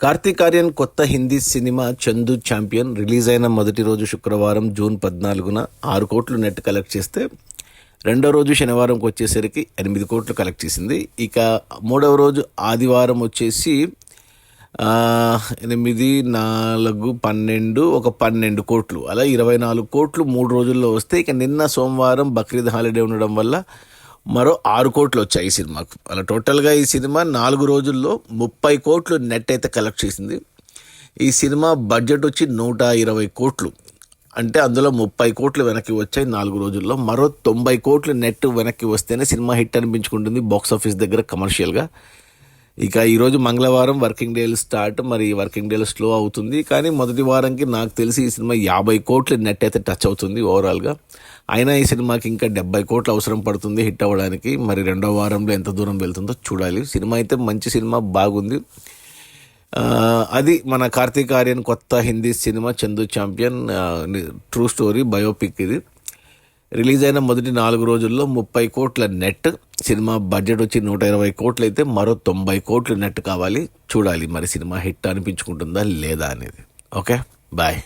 కార్తీక్ ఆర్యన్ కొత్త Hindi cinema Chandu champion release అయిన మొదటి రోజు శుక్రవారం జూన్ 14న 6 కోట్లు నెట్ కలెక్ట్ చేస్తే రెండో రోజు శనివారంకి వచ్చేసరికి 8 కోట్లు కలెక్ట్ చేసింది. ఇక మూడవ రోజు ఆదివారం వచ్చేసి 8, 4, 12 ఒక 12 కోట్లు, అలా 24 కోట్లు 3 రోజుల్లో వస్తే, ఇక నిన్న సోమవారం బక్రీద్ హాలిడే ఉండడం వల్ల మరో 6 కోట్లు వచ్చాయి ఈ సినిమాకు. అలా టోటల్గా ఈ సినిమా 4 రోజుల్లో 30 కోట్లు నెట్ అయితే కలెక్ట్ చేసింది. ఈ సినిమా బడ్జెట్ వచ్చి 120 కోట్లు, అంటే అందులో 30 కోట్లు వెనక్కి వచ్చాయి 4 రోజుల్లో. మరో 90 కోట్లు నెట్ వెనక్కి వస్తేనే సినిమా హిట్ అనిపించుకుంటుంది బాక్స్ ఆఫీస్ దగ్గర కమర్షియల్గా. ఇక ఈరోజు మంగళవారం వర్కింగ్ డేలు స్టార్ట్, మరి వర్కింగ్ డేలు స్లో అవుతుంది. కానీ మొదటి వారంకి నాకు తెలిసి ఈ సినిమా 50 కోట్లు నెట్ అయితే టచ్ అవుతుంది ఓవరాల్గా. అయినా ఈ సినిమాకి ఇంకా 70 కోట్లు అవసరం పడుతుంది హిట్ అవ్వడానికి. మరి రెండో వారంలో ఎంత దూరం వెళ్తుందో చూడాలి. సినిమా అయితే మంచి సినిమా, బాగుంది. అది మన కార్తీక్ ఆర్యన్ కొత్త Hindi cinema Chandu champion, true story biopic. ఇది రిలీజ్ అయిన మొదటి 4 రోజుల్లో 30 కోట్ల నెట్. సినిమా బడ్జెట్ వచ్చి 120 కోట్లు అయితే మరో 90 కోట్లు నెట్ కావాలి. చూడాలి మరి సినిమా హిట్ అనిపించుకుంటుందా లేదా అనేది. Okay, bye.